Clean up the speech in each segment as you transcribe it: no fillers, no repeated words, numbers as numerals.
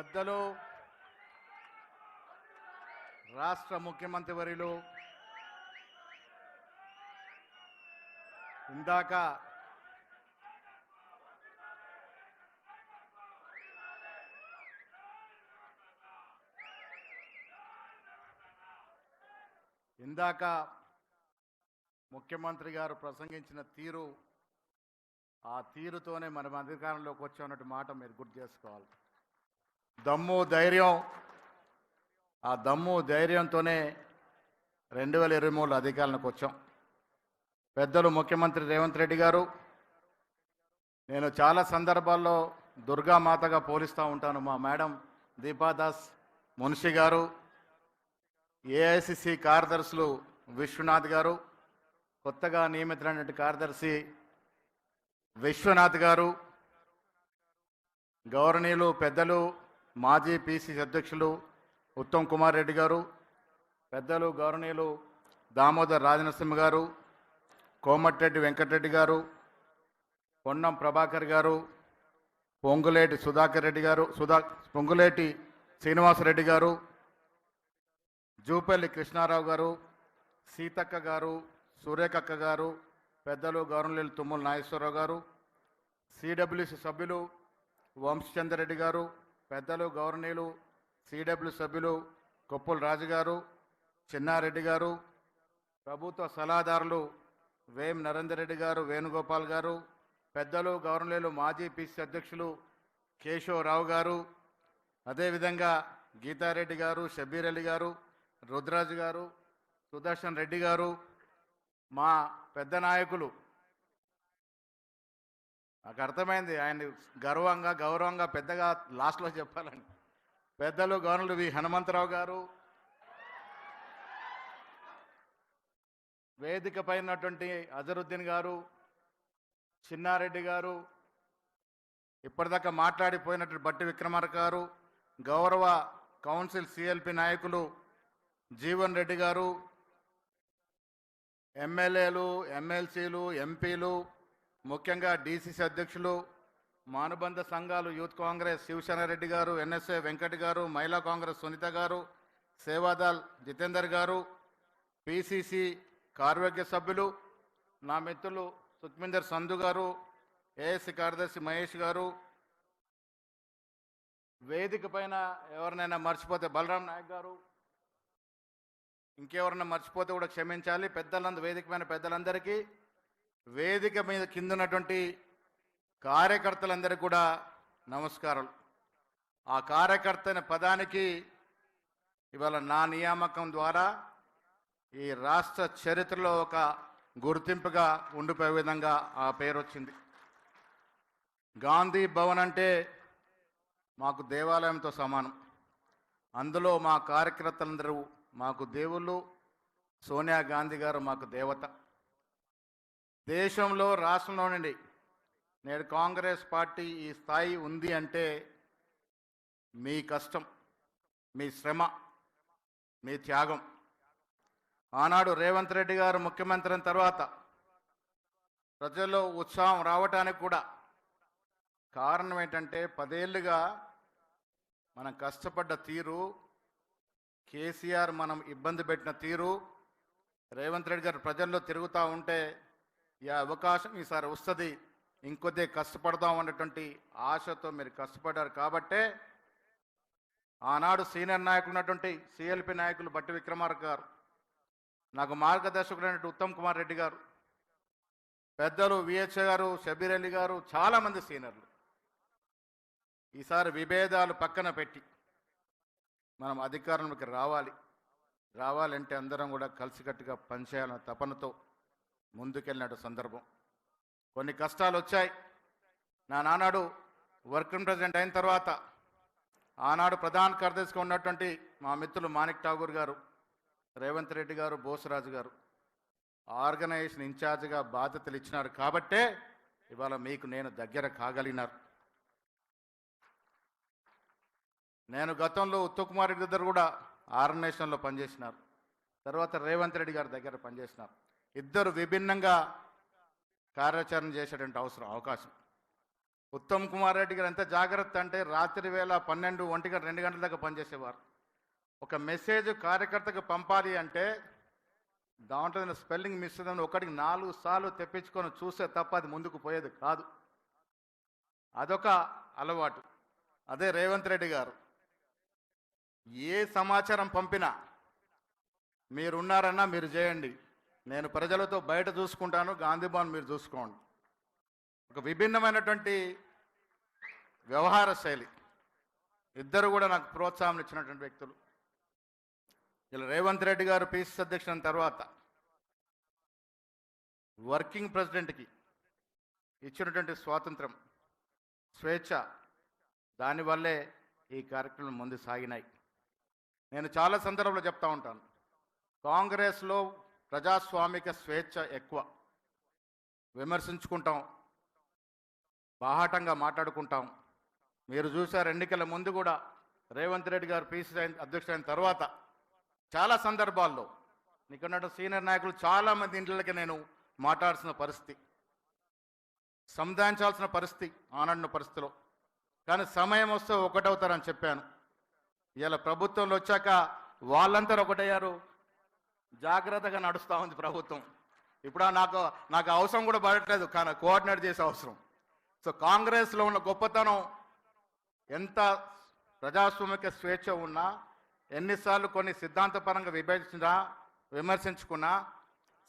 పెద్దలు రాష్ట్ర ముఖ్యమంత్రి వర్యులు ఇందాక ముఖ్యమంత్రి గారు ప్రసంగించిన తీరు, ఆ తీరుతోనే మనం అధికారంలోకి వచ్చామన్నట్టు మాట మీరు గుర్తు చేసుకోవాలి. దమ్ము ధైర్యం, ఆ దమ్ము ధైర్యంతోనే 2023లో అధికారంలోకి వచ్చాం. పెద్దలు ముఖ్యమంత్రి రేవంత్ రెడ్డి గారు, నేను చాలా సందర్భాల్లో దుర్గామాతగా పోలిస్తూ ఉంటాను. మా మేడం దీపాదాస్ మున్షి గారు, ఏఐసిసి కార్యదర్శులు విశ్వనాథ్ గారు, కొత్తగా నియమితులైన కార్యదర్శి విశ్వనాథ్ గారు, గౌరవనీయులు పెద్దలు మాజీ పిసిసి అధ్యక్షులు ఉత్తమ్ కుమార్ రెడ్డి గారు, పెద్దలు గౌరవనీయులు దామోదర్ రాజనరసింహ గారు, కోమటిరెడ్డి వెంకటరెడ్డి గారు, పొన్నం ప్రభాకర్ గారు, పొంగులేటి సుధాకర్ రెడ్డి గారు, పొంగులేటి శ్రీనివాసరెడ్డి గారు, జూపల్లి కృష్ణారావు గారు, సీతక్క గారు, సూర్యకక్క గారు, పెద్దలు గౌరవనీయులు తుమ్మల నాగేశ్వరరావు గారు, సిడబ్ల్యూసి సభ్యులు వంశచంద్రరెడ్డి గారు, పెద్దలు గౌరవనీయులు సిడబ్ల్యూ సభ్యులు కొప్పుల రాజు గారు, చిన్నారెడ్డి గారు, ప్రభుత్వ సలహాదారులు వేం నరేందర్ రెడ్డి గారు, వేణుగోపాల్ గారు, పెద్దలు గౌరవనీయులు మాజీ పిసిసి అధ్యక్షులు కేశవరావు గారు, అదేవిధంగా గీతారెడ్డి గారు, షబీర్ అలీ గారు, రుద్రాజు గారు, సుదర్శన్ రెడ్డి గారు, మా పెద్ద నాయకులు, నాకు అర్థమైంది ఆయన గౌరవంగా పెద్దగా లాస్ట్లో చెప్పాలని, పెద్దలు గవర్నర్ వి హనుమంతరావు గారు, వేదిక పైనటువంటి అజరుద్దీన్ గారు, చిన్నారెడ్డి గారు, ఇప్పటిదాకా మాట్లాడిపోయినటువంటి బట్టి విక్రమార్క గారు, గౌరవ కౌన్సిల్ సిఎల్పి నాయకులు జీవన్ రెడ్డి గారు, ఎమ్మెల్యేలు, ఎమ్మెల్సీలు, ఎంపీలు, ముఖ్యంగా డిసిసి అధ్యక్షులు, మానుబంధ సంఘాలు యూత్ కాంగ్రెస్ శివసేనారెడ్డి గారు, ఎన్ఎస్ఏ వెంకట్ గారు, మహిళా కాంగ్రెస్ సునీత గారు, సేవాదల్ జితేందర్ గారు, పిసిసి కార్యవర్గ సభ్యులు నా మిత్రులు సుఖ్మిందర్ సంధు గారు, ఏఎస్సి కార్యదర్శి మహేష్ గారు, వేదిక పైన ఎవరినైనా మర్చిపోతే బలరాం నాయక్ గారు, ఇంకెవరన్నా మర్చిపోతే కూడా క్షమించాలి. వేదిక పైన పెద్దలందరికీ, వేదిక మీద కింద ఉన్నటువంటి కార్యకర్తలందరికీ కూడా నమస్కారాలు. ఆ కార్యకర్త అనే పదానికి ఇవాళ నా నియామకం ద్వారా ఈ రాష్ట్ర చరిత్రలో ఒక గుర్తింపుగా ఉండిపోయే విధంగా ఆ పేరు వచ్చింది. గాంధీ భవన్ అంటే మాకు దేవాలయంతో సమానం. అందులో మా కార్యకర్తలందరూ మాకు దేవుళ్ళు, సోనియా గాంధీ గారు మాకు దేవత. దేశంలో రాష్ట్రంలో నుండి నేడు కాంగ్రెస్ పార్టీ ఈ స్థాయి ఉంది అంటే మీ కష్టం, మీ శ్రమ, మీ త్యాగం. ఆనాడు రేవంత్ రెడ్డి గారు ముఖ్యమంత్రి అయిన తర్వాత ప్రజల్లో ఉత్సాహం రావటానికి కూడా కారణం ఏంటంటే 10 ఏళ్ళుగా మనం కష్టపడ్డ తీరు, కేసీఆర్ మనం ఇబ్బంది పెట్టిన తీరు, రేవంత్ రెడ్డి గారు ప్రజల్లో తిరుగుతూ ఉంటే ఈ అవకాశం ఈసారి వస్తుంది, ఇంకొద్ది కష్టపడదాం అన్నటువంటి ఆశతో మీరు కష్టపడ్డారు. కాబట్టే ఆనాడు సీనియర్ నాయకులు ఉన్నటువంటి సిఎల్పి నాయకులు బట్టి విక్రమార్క గారు, నాకు మార్గదర్శకులైనటువంటి ఉత్తమ్ కుమార్ రెడ్డి గారు, పెద్దలు విహెచ్ గారు, షబీర్ అలీ గారు, చాలామంది సీనియర్లు ఈసారి విభేదాలు పక్కన పెట్టి మనం అధికారంలోకి రావాలంటే అందరం కూడా కలిసికట్టుగా పనిచేయాలన్న తపనతో ముందుకెళ్ళినట్టు సందర్భం. కొన్ని కష్టాలు వచ్చాయి. నా నానాడు వర్కింగ్ ప్రెసిడెంట్ అయిన తర్వాత ఆనాడు ప్రధాన కార్యదర్శిగా ఉన్నటువంటి మా మిత్రులు మాణిక్ ఠాగూర్ గారు, రేవంత్ రెడ్డి గారు, బోసరాజు గారు ఆర్గనైజేషన్ ఇన్ఛార్జిగా బాధ్యతలు ఇచ్చినారు. కాబట్టే ఇవాళ మీకు నేను దగ్గర కాగలిగినారు. నేను గతంలో ఉత్తమ్ కుమార్ రెడ్డి దగ్గర కూడా ఆర్గనైజేషన్లో పనిచేసినారు, తర్వాత రేవంత్ రెడ్డి గారి దగ్గర పనిచేసినారు. ఇద్దరు విభిన్నంగా కార్యాచరణ చేసేటువంటి అవకాశం. ఉత్తమ్ కుమార్ రెడ్డి గారు ఎంత జాగ్రత్త అంటే రాత్రి వేళ 12, 1 గంట 2 గంటల దాకా పనిచేసేవారు. ఒక మెసేజ్ కార్యకర్తకు పంపాలి అంటే దాంట్లో స్పెల్లింగ్ మిస్ ఉందని ఒకటికి 4 సార్లు తెప్పించుకొని చూస్తే తప్ప అది ముందుకు పోయేది కాదు. అదొక అలవాటు. అదే రేవంత్ రెడ్డి గారు ఏ సమాచారం పంపినా మీరున్నారన్నా మీరు చేయండి, నేను ప్రజలతో బయట చూసుకుంటాను, గాంధీ భవన్ మీరు చూసుకోండి. ఒక విభిన్నమైనటువంటి వ్యవహార శైలి. ఇద్దరు కూడా నాకు ప్రోత్సాహం ఇచ్చినటువంటి వ్యక్తులు. ఇలా రేవంత్ రెడ్డి గారు పిసిసి అధ్యక్షుడు అయిన తర్వాత వర్కింగ్ ప్రెసిడెంట్కి ఇచ్చినటువంటి స్వాతంత్రం, స్వేచ్ఛ, దానివల్లే ఈ కార్యక్రమం ముందు సాగినాయి. నేను చాలా సందర్భంలో చెప్తా ఉంటాను, కాంగ్రెస్లో ప్రజాస్వామిక స్వేచ్ఛ ఎక్కువ. విమర్శించుకుంటాం, బాహాటంగా మాట్లాడుకుంటాం. మీరు చూశారు ఎన్నికల ముందు కూడా రేవంత్ రెడ్డి గారు పిసిసి అధ్యక్షుడు అయిన తర్వాత చాలా సందర్భాల్లో నీకున్నట్టు సీనియర్ నాయకులు చాలామంది ఇంట్లోకి నేను మాట్లాడాల్సిన పరిస్థితి, సంధానించాల్సిన పరిస్థితి ఆనాడిన పరిస్థితిలో. కానీ సమయం వస్తే ఒకటవుతారని చెప్పాను. ఇలా ప్రభుత్వంలో వచ్చాక వాళ్ళంతా ఒకటయ్యారు. జాగ్రత్తగా నడుస్తూ ఉంది ప్రభుత్వం. ఇప్పుడు నాకు అవసరం కూడా పడట్లేదు, కానీ కోఆర్డినేట్ చేసే అవసరం. సో కాంగ్రెస్లో ఉన్న గొప్పతనం, ఎంత ప్రజాస్వామిక స్వేచ్ఛ ఉన్నా, ఎన్నిసార్లు కొన్ని సిద్ధాంతపరంగా విమర్శించుకున్నా,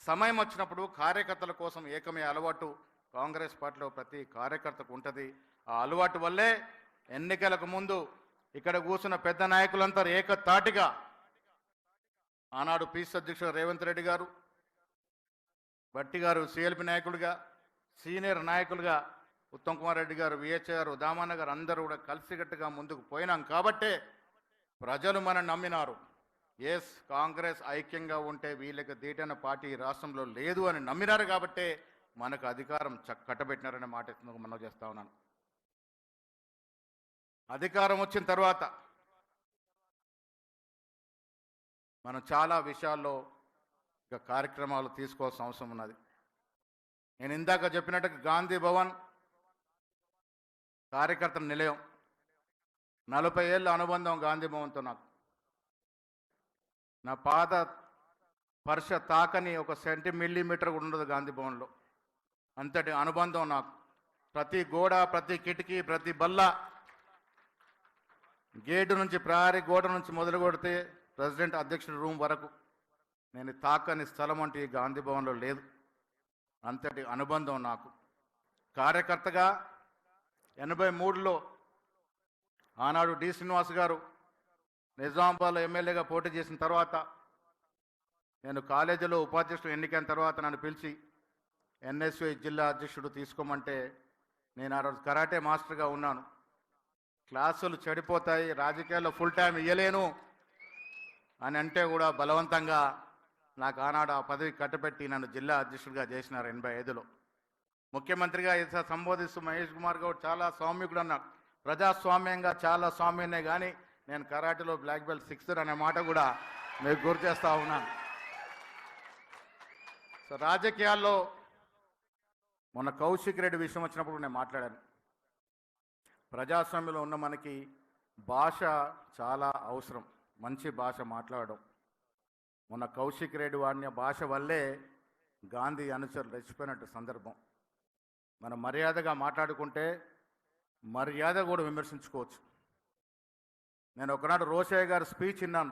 సమయం వచ్చినప్పుడు కార్యకర్తల కోసం ఏకమే అలవాటు కాంగ్రెస్ పార్టీలో ప్రతి కార్యకర్తకు ఉంటుంది. ఆ అలవాటు వల్లే ఎన్నికలకు ముందు ఇక్కడ కూర్చున్న పెద్ద నాయకులంతా ఏకతాటిగా ఆనాడు పిసిసి అధ్యక్షుడు రేవంత్ రెడ్డి గారు, భట్టి గారు సిఎల్పి నాయకుడిగా, సీనియర్ నాయకులుగా ఉత్తమ్ కుమార్ రెడ్డి గారు, విహెచ్ గారు, దామన్న గారు అందరూ కూడా కలిసికట్టుగా ముందుకు పోయినాం కాబట్టే ప్రజలు మనం నమ్మినారు. ఎస్, కాంగ్రెస్ ఐక్యంగా ఉంటే వీళ్ళకి దీటైన పార్టీ రాష్ట్రంలో లేదు అని నమ్మినారు కాబట్టే మనకు అధికారం కట్టబెట్టినారనే మాట మనం చేస్తా ఉన్నాను. అధికారం వచ్చిన తర్వాత మనం చాలా విషయాల్లో ఇక కార్యక్రమాలు తీసుకోవాల్సిన అవసరం ఉన్నది. నేను ఇందాక చెప్పినట్టుగా గాంధీ భవన్ కార్యకర్తల నిలయం, 40 ఏళ్ళ అనుబంధం గాంధీ భవన్తో నాకు. నా పాద స్పర్శ తాకని ఒక సెంటీమీటర్ కూడా ఉండదు గాంధీ భవన్లో. అంతటి అనుబంధం నాకు. ప్రతి గోడ, ప్రతి కిటికీ, ప్రతి బల్ల, గేటు నుంచి ప్రహరీ గోడ నుంచి మొదలు కొడితే ప్రెసిడెంట్ అధ్యక్షుడి రూమ్ వరకు నేను తాకని స్థలం అంటే ఈ గాంధీ భవన్లో లేదు. అంతటి అనుబంధం నాకు. కార్యకర్తగా 83లో ఆనాడు డి శ్రీనివాస్ గారు నిజామాబాద్లో ఎమ్మెల్యేగా పోటీ చేసిన తర్వాత, నేను కాలేజీలో ఉపాధ్యక్షుడు ఎన్నికైన తర్వాత నన్ను పిలిచి ఎన్ఎస్యు జిల్లా అధ్యక్షుడు తీసుకోమంటే, నేను ఆ రోజు కరాటే మాస్టర్గా ఉన్నాను. క్లాసులు చెడిపోతాయి, రాజకీయాల్లో ఫుల్ టైం ఇవ్వలేను అని అంటే కూడా బలవంతంగా నాకు ఆనాడు ఆ పదవి కట్టబెట్టి నన్ను జిల్లా అధ్యక్షుడిగా చేసినారు 85లో. ముఖ్యమంత్రిగా సంబోధిస్తూ మహేష్ కుమార్ గౌడ్ చాలా సౌమ్యకుడు అన్నాడు. ప్రజాస్వామ్యంగా చాలా స్వామ్యనే, కానీ నేను కరాటేలో బ్లాక్ బెల్ట్ 6 అనే మాట కూడా మీకు గుర్తు చేస్తూ ఉన్నాను. సో రాజకీయాల్లో మొన్న కౌశిక్ రెడ్డి విషయం వచ్చినప్పుడు నేను మాట్లాడాను. ప్రజాస్వామ్యంలో ఉన్న మనకి భాష చాలా అవసరం, మంచి భాష మాట్లాడడం. మొన్న కౌశిక్ రెడ్డి వాడిన భాష వల్లే గాంధీ అనుచరులు రెచ్చిపోయినట్టు సందర్భం. మనం మర్యాదగా మాట్లాడుకుంటే మర్యాద కూడా విమర్శించుకోవచ్చు. నేను ఒకనాడు రోషయ్య గారి స్పీచ్ విన్నాను,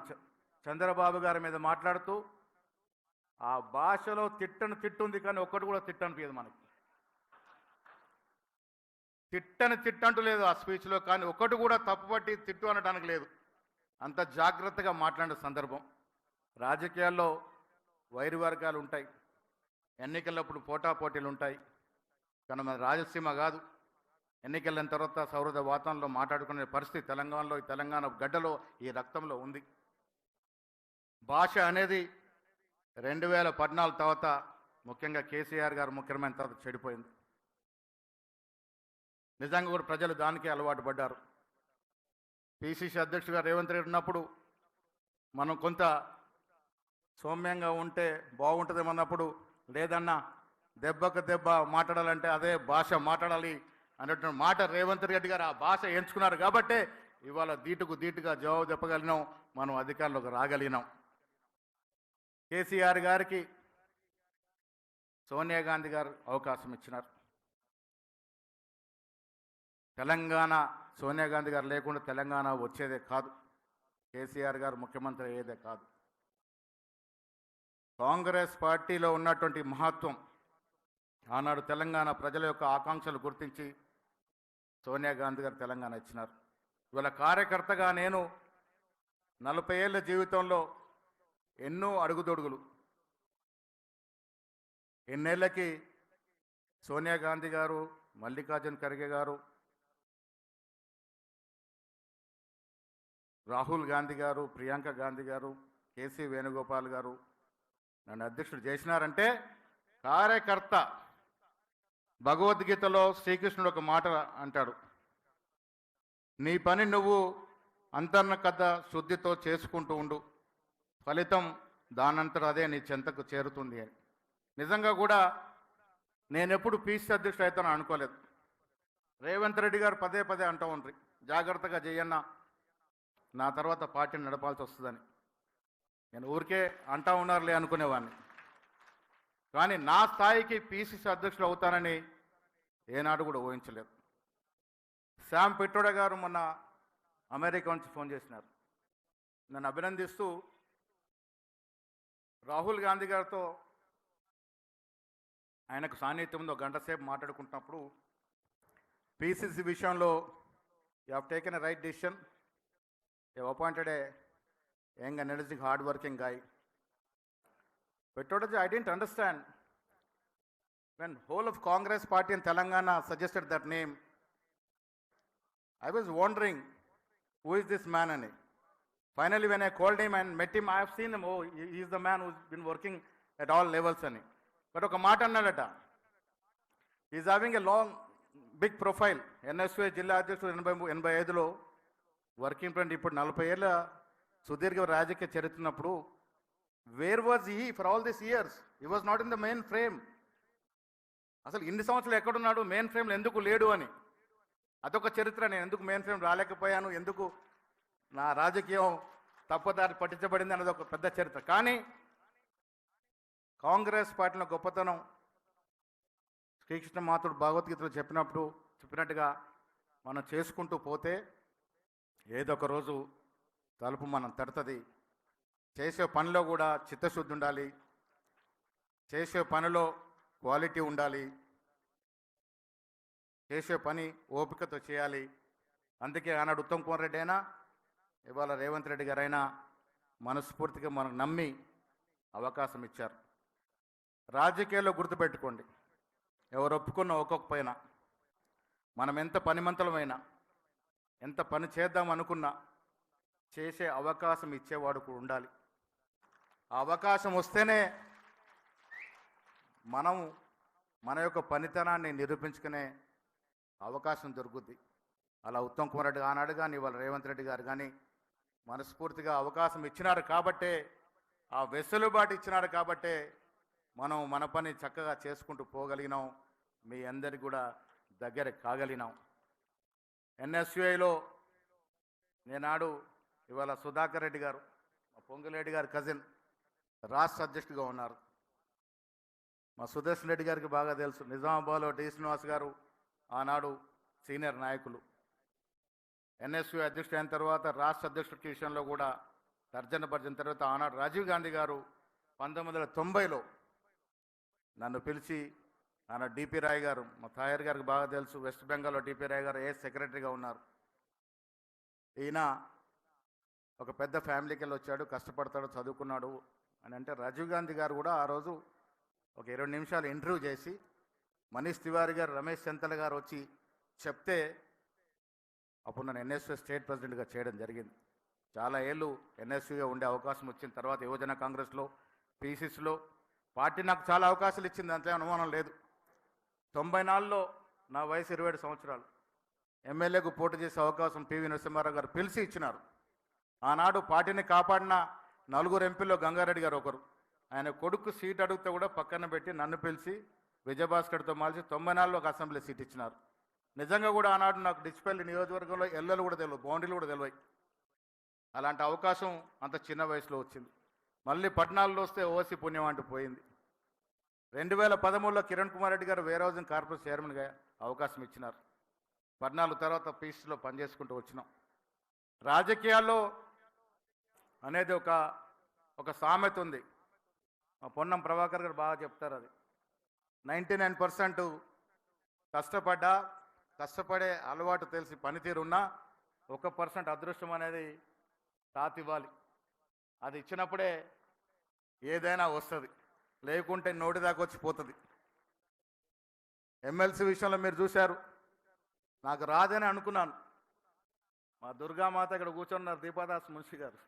చంద్రబాబు గారి మీద మాట్లాడుతూ. ఆ భాషలో తిట్టుంది, కానీ ఒక్కటి కూడా తిట్టనిపించదు మనకి. తిట్టంటూ లేదు ఆ స్పీచ్లో, కానీ ఒకటి కూడా తప్పుపట్టి తిట్టు అనడానికి లేదు. అంత జాగ్రత్తగా మాట్లాడే సందర్భం. రాజకీయాల్లో వైరు వర్గాలు ఉంటాయి, ఎన్నికలప్పుడు పోటాపోటీలు ఉంటాయి, కానీ మన రాజసీమ కాదు. ఎన్నికలైన తర్వాత సౌహృద వాతావరణంలో మాట్లాడుకునే పరిస్థితి తెలంగాణలో, ఈ తెలంగాణ గడ్డలో, ఈ రక్తంలో ఉంది. భాష అనేది 2014 తర్వాత, ముఖ్యంగా కేసీఆర్ గారు ముఖ్యమైన తర్వాత చెడిపోయింది. నిజంగా కూడా ప్రజలు దానికే అలవాటు పడ్డారు. పిసిసి అధ్యక్షుడిగా రేవంత్ రెడ్డి ఉన్నప్పుడు మనం కొంత సౌమ్యంగా ఉంటే బాగుంటుందేమన్నప్పుడు, లేదన్నా దెబ్బకు దెబ్బ మాట్లాడాలంటే అదే భాష మాట్లాడాలి, అన్నటువంటి మాట రేవంత్ రెడ్డి గారు ఆ భాష ఎంచుకున్నారు కాబట్టే ఇవాళ ధీటుగా జవాబు చెప్పగలిగినాం, మనం అధికారంలోకి రాగలిగినాం. కేసీఆర్ గారికి సోనియా గాంధీ గారు అవకాశం ఇచ్చినారు. తెలంగాణ సోనియా గాంధీ గారు లేకుండా తెలంగాణ వచ్చేదే కాదు, కేసీఆర్ గారు ముఖ్యమంత్రి అయ్యేదే కాదు. కాంగ్రెస్ పార్టీలో ఉన్నటువంటి మహత్వం ఆనాడు తెలంగాణ ప్రజల యొక్క ఆకాంక్షలు గుర్తించి సోనియా గాంధీ గారు తెలంగాణ ఇచ్చినారు. ఇవాళ కార్యకర్తగా నేను 40 ఏళ్ల జీవితంలో ఎన్నో అడుగుదొడుగులు, ఎన్నేళ్ళకి సోనియా గాంధీ గారు, మల్లికార్జున్ ఖర్గే గారు, రాహుల్ గాంధీ గారు, ప్రియాంక గాంధీ గారు, కేసీ వేణుగోపాల్ గారు నన్ను అధ్యక్షుడు చేసినారంటే కార్యకర్త. భగవద్గీతలో శ్రీకృష్ణుడు ఒక మాట అంటాడు, నీ పని నువ్వు అంతర్గత శుద్ధితో చేసుకుంటూ ఉండు, ఫలితం దానంతట అదే నీ చెంతకు చేరుతుంది అని. నిజంగా కూడా నేను ఎప్పుడు పీసీ అధ్యక్షుడు అవుతానో అనుకోలేదు. రేవంత్ రెడ్డి గారు పదే పదే అంటూ ఉంటారు, జాగ్రత్తగా చేయన్న, నా తర్వాత పార్టీని నడపాల్సి వస్తుందని. నేను ఊరికే అంటా ఉన్నారులే అనుకునేవాడిని. కానీ నా స్థాయికి పీసీసీ అధ్యక్షుడు అవుతానని ఏనాడు కూడా ఊహించలేదు. శామ్ పిట్రోడా గారు మొన్న అమెరికా నుంచి ఫోన్ చేసినారు, నన్ను అభినందిస్తూ రాహుల్ గాంధీ గారితో ఆయనకు సాన్నిధ్యం ఒక గంట సేపు మాట్లాడుకుంటున్నప్పుడు పీసీసీ విషయంలో you have taken a right decision, you appointed A young energetic hard working guy. Petrodaji, I didn't understand when whole of Congress party in Telangana suggested that name. I was wondering who is this man ani. Finally when I called him and met him, I have seen him, oh he is the man who's been working at all levels ani. But oka మాట అన్నాడట, he is having a long big profile. NSU జిల్లా అధ్యక్షుడు 85లో working president, ఇప్పుడు 40 ఏళ్ళ సుదీర్ఘ రాజకీయ చరిత్రన్నప్పుడు where was he for all this years? He was not in the main frame. అసలు ఇన్ని సంవత్సరాలు ఎక్కడున్నాడు, మెయిన్ ఫ్రేమ్లో ఎందుకు లేడు అని. అదొక చరిత్ర. నేను ఎందుకు మెయిన్ ఫ్రేమ్ రాలేకపోయాను, ఎందుకు నా రాజకీయం తప్పుదారి పట్టించబడింది అన్నది ఒక పెద్ద చరిత్ర. కానీ కాంగ్రెస్ పార్టీలో గొప్పతనం శ్రీకృష్ణ మాతుడు భగవద్గీతలో చెప్పినట్టుగా మనం చేసుకుంటూ పోతే ఏదో ఒక రోజు తలుపు మనం తడుతుంది. చేసే పనిలో కూడా చిత్తశుద్ధి ఉండాలి, చేసే పనిలో క్వాలిటీ ఉండాలి, చేసే పని ఓపికతో చేయాలి. అందుకే ఆనాడు ఉత్తమ్ కుమార్ రెడ్డి అయినా ఇవాళ రేవంత్ రెడ్డి గారైనా మనస్ఫూర్తిగా మనకు నమ్మి అవకాశం ఇచ్చారు. రాజకీయాల్లో గుర్తుపెట్టుకోండి, ఎవరు ఒప్పుకున్న ఒక్కొక్కపైన మనం ఎంత పనిమంతలమైనా, ఎంత పని చేద్దాం అనుకున్నా చేసే అవకాశం ఇచ్చేవాడు కూడా ఉండాలి. ఆ అవకాశం వస్తేనే మనం మన యొక్క పనితనాన్ని నిరూపించుకునే అవకాశం దొరుకుద్ది. అలా ఉత్తమ్ కుమార్ రెడ్డి ఆనాడు కానీ ఇవాళ రేవంత్ రెడ్డి గారు కానీ మనస్ఫూర్తిగా అవకాశం ఇచ్చినారు కాబట్టే, ఆ వెసులుబాటు ఇచ్చినారు కాబట్టే మనం మన పని చక్కగా చేసుకుంటూ పోగలిగినాం, మీ అందరికి కూడా దగ్గర కాగలిగినాం. ఎన్ఎస్యుఐలో నేనాడు ఇవాళ సుధాకర్ రెడ్డి గారు, మా పొంగులేడి గారి కజిన్, రాష్ట్ర అధ్యక్షుడిగా ఉన్నారు. మా సుదర్శన్ రెడ్డి గారికి బాగా తెలుసు, నిజామాబాద్లో డి శ్రీనివాస్ గారు ఆనాడు సీనియర్ నాయకులు. ఎన్ఎస్యు అధ్యక్షుడు అయిన తర్వాత రాష్ట్ర అధ్యక్షుడి విషయంలో కూడా తర్జన భర్జన తర్వాత ఆనాడు రాజీవ్ గాంధీ గారు 1990లో నన్ను పిలిచి, ఆనాడు డిపి రాయ్ గారు, మా తాయర్ గారికి బాగా తెలుసు, వెస్ట్ బెంగాల్లో డిపి రాయ్ గారు సెక్రటరీగా ఉన్నారు. ఈయన ఒక పెద్ద ఫ్యామిలీకి వెళ్ళి వచ్చాడు, కష్టపడతాడు, చదువుకున్నాడు అని అంటే రాజీవ్ గాంధీ గారు కూడా ఆ రోజు ఒక 20 నిమిషాలు ఇంటర్వ్యూ చేసి మనీష్ తివారీ గారు, రమేష్ చెంతల గారు వచ్చి చెప్తే అప్పుడు నన్ను ఎన్ఎస్యూ స్టేట్ ప్రెసిడెంట్గా చేయడం జరిగింది. చాలా ఏళ్ళు ఎన్ఎస్యూగా ఉండే అవకాశం వచ్చిన తర్వాత యువజన కాంగ్రెస్లో, పీసీసీలో పార్టీ నాకు చాలా అవకాశాలు ఇచ్చింది, అంతే అనుమానం లేదు. 94లో నా వయసు 27 సంవత్సరాలు. ఎమ్మెల్యేకు పోటీ చేసే అవకాశం పివి నరసింహారావు గారు పిలిచి ఇచ్చినారు. ఆనాడు పార్టీని కాపాడిన 4 ఎంపీల్లో గంగారెడ్డి గారు ఒకరు. ఆయన కొడుకు సీట్ అడిగితే కూడా పక్కన పెట్టి నన్ను పిలిచి విజయభాస్కర్తో మాల్చి 94లో ఒక అసెంబ్లీ సీట్ ఇచ్చినారు. నిజంగా కూడా ఆనాడు నాకు డిచ్పల్లి నియోజకవర్గంలో ఎల్లలు కూడా తెలియదు, బౌండరీలు కూడా తెలియదు. అలాంటి అవకాశం అంత చిన్న వయసులో వచ్చింది. మళ్ళీ 14లో వస్తే ఓసీ పుణ్యం అంటూ పోయింది. 2013లో కిరణ్ కుమార్ రెడ్డి గారు వేర్ హౌసింగ్ కార్పొరేషన్ చైర్మన్గా అవకాశం ఇచ్చినారు. 14 తర్వాత పీసీలో పనిచేసుకుంటూ వచ్చినాం. రాజకీయాల్లో అనేది ఒక సామెత ఉంది. మా పొన్నం ప్రభాకర్ గారు బాగా చెప్తారు. అది 99% కష్టపడే అలవాటు తెలిసి పనితీరున్నా 1% అదృష్టం అనేది తాతివ్వాలి. అది ఇచ్చినప్పుడే ఏదైనా వస్తుంది, లేకుంటే నోటి దాకా వచ్చిపోతుంది. ఎమ్మెల్సీ విషయంలో మీరు చూశారు, నాకు రాదని అనుకున్నాను. మా దుర్గామాత ఇక్కడ కూర్చున్నారు, దీపాదాస్ మున్షి గారు.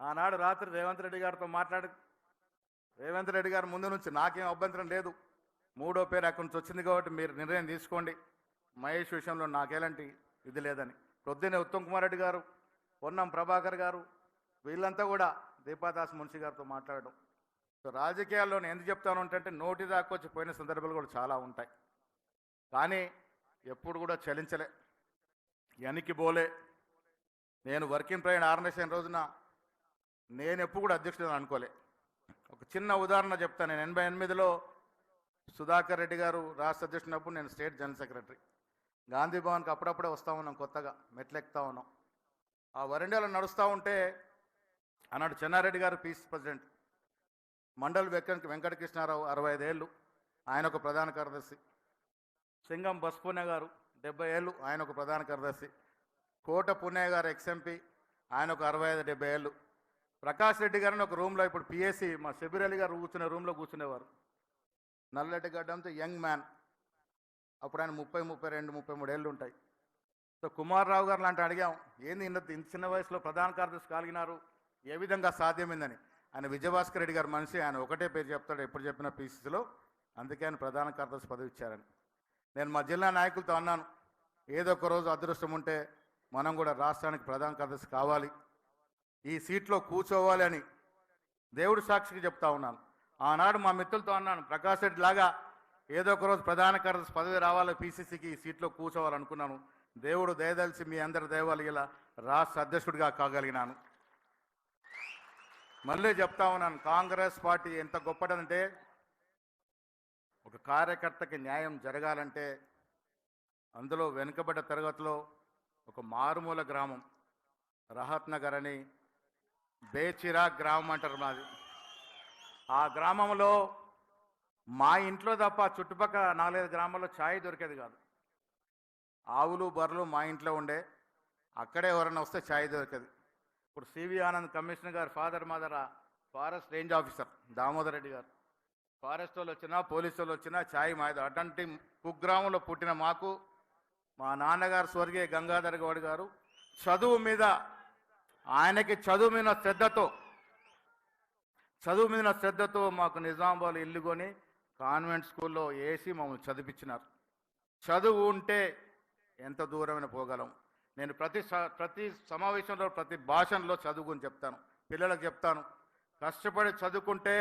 ఆనాడు రాత్రి రేవంత్ రెడ్డి గారితో మాట్లాడి, రేవంత్ రెడ్డి గారు ముందు నుంచి నాకేం అభ్యంతరం లేదు, 3వ పేరు అక్కడి నుంచి వచ్చింది కాబట్టి మీరు నిర్ణయం తీసుకోండి, మహేష్ విషయంలో నాకెలాంటి ఇది లేదని. పొద్దున్నే ఉత్తమ్ కుమార్ రెడ్డి గారు, పొన్నం ప్రభాకర్ గారు, వీళ్ళంతా కూడా దీపాదాస్ మున్షి గారితో మాట్లాడడం. సో రాజకీయాల్లో నేను ఎందుకు చెప్తాను అంటే, నోటి దాకా వచ్చి పోయిన సందర్భాలు కూడా చాలా ఉంటాయి. కానీ ఎప్పుడు కూడా చలించలే, వెనక్కి పోలే. నేను వర్కింగ్ ప్రెసిడెంట్ ఆర్గనైజేషన్ రోజున నేను ఎప్పుడు కూడా అధ్యక్షుడు అనుకోలే. ఒక చిన్న ఉదాహరణ చెప్తాను. నేను 88లో సుధాకర్ రెడ్డి గారు రాష్ట్ర అధ్యక్షుడినప్పుడు నేను స్టేట్ జనరల్ సెక్రటరీ. గాంధీ భవన్కి అప్పుడప్పుడే వస్తూ ఉన్నాం, కొత్తగా మెట్లెక్కుతూ ఉన్నాం. ఆ వరండాలో నడుస్తూ ఉంటే ఆనాడు చెన్నారెడ్డి గారు పీస్ ప్రెసిడెంట్, మండల్ వెంకటకృష్ణారావు 65 ఏళ్ళు, ఆయన ఒక ప్రధాన కార్యదర్శి. సింగం బస్పునే గారు 70 ఏళ్ళు, ఆయన ఒక ప్రధాన కార్యదర్శి. కోట పున్నయ్య గారు ఎక్స్ఎంపీ, ఆయన ఒక 65-70 ఏళ్ళు. ప్రకాష్ రెడ్డి గారిని ఒక రూమ్లో, ఇప్పుడు పిఎస్సి మా షబీర్ అలీ గారు కూర్చునే రూమ్లో కూర్చునేవారు. నల్లటి గడ్డంతో యంగ్ మ్యాన్, అప్పుడు ఆయన 30, 32, 33 ఏళ్ళు ఉంటాయి. సో కుమార్ రావు గారు లాంటి అడిగాం, ఏంది ఇంత చిన్న వయసులో ప్రధాన కార్యదర్శి కలిగినారు, ఏ విధంగా సాధ్యమైందని. ఆయన విజయభాస్కర్ రెడ్డి గారు మనిషి, ఆయన ఒకటే పేరు చెప్తాడు ఎప్పుడు చెప్పిన పీసీసీలో, అందుకే ఆయన ప్రధాన కార్యదర్శి పదవి ఇచ్చారని. నేను మా జిల్లా నాయకులతో అన్నాను, ఏదో ఒక రోజు అదృష్టం ఉంటే మనం కూడా రాష్ట్రానికి ప్రధాన కార్యదర్శి కావాలి, ఈ సీట్లో కూర్చోవాలి అని దేవుడి సాక్షికి చెప్తా ఉన్నాను. ఆనాడు మా మిత్రులతో అన్నాను, ప్రకాష్ రెడ్డి లాగా ఏదో ఒక రోజు ప్రధాన కార్యదర్శి పదవి రావాలి, పీసీసీకి ఈ సీట్లో కూర్చోవాలనుకున్నాను. దేవుడు దయదలిచి మీ అందరి దయవాలి ఇలా రాష్ట్ర అధ్యక్షుడిగా కాగలిగినాను. మళ్ళీ చెప్తా ఉన్నాను, కాంగ్రెస్ పార్టీ ఎంత గొప్పదంటే, ఒక కార్యకర్తకి న్యాయం జరగాలంటే అందులో వెనుకబడ్డ తరగతిలో ఒక మారుమూల గ్రామం రహత్ నగర్ అని, బేచిరా గ్రామం అంటారు మాది. ఆ గ్రామంలో మా ఇంట్లో తప్ప చుట్టుపక్కల 4-5 గ్రామాల్లో ఛాయ్ దొరికేది కాదు. ఆవులు బర్రెలు మా ఇంట్లో ఉండే, అక్కడే ఎవరైనా వస్తే ఛాయ్ దొరికేది. ఇప్పుడు సివి ఆనంద్ కమిషనర్ గారు father mother forest range officer Damodar Reddy గారు, ఫారెస్ట్ వాళ్ళు వచ్చినా పోలీసు వాళ్ళు వచ్చినా ఛాయ్ మాయదు. అటువంటి కుగ్రామంలో పుట్టిన మాకు మా నాన్నగారు స్వర్గీయ గంగాధర్ గౌడ్ గారు చదువు మీద, ఆయనకి చదువు మీద శ్రద్ధతో మాకు నిజామాబాద్లో ఇల్లు కొని కాన్వెంట్ స్కూల్లో వేసి మమ్మల్ని చదివించినారు. చదువు ఉంటే ఎంత దూరమైన పోగలం. నేను ప్రతి సమావేశంలో, ప్రతి భాషణలో చదువుకుని చెప్తాను, పిల్లలకు చెప్తాను, కష్టపడి చదువుకుంటే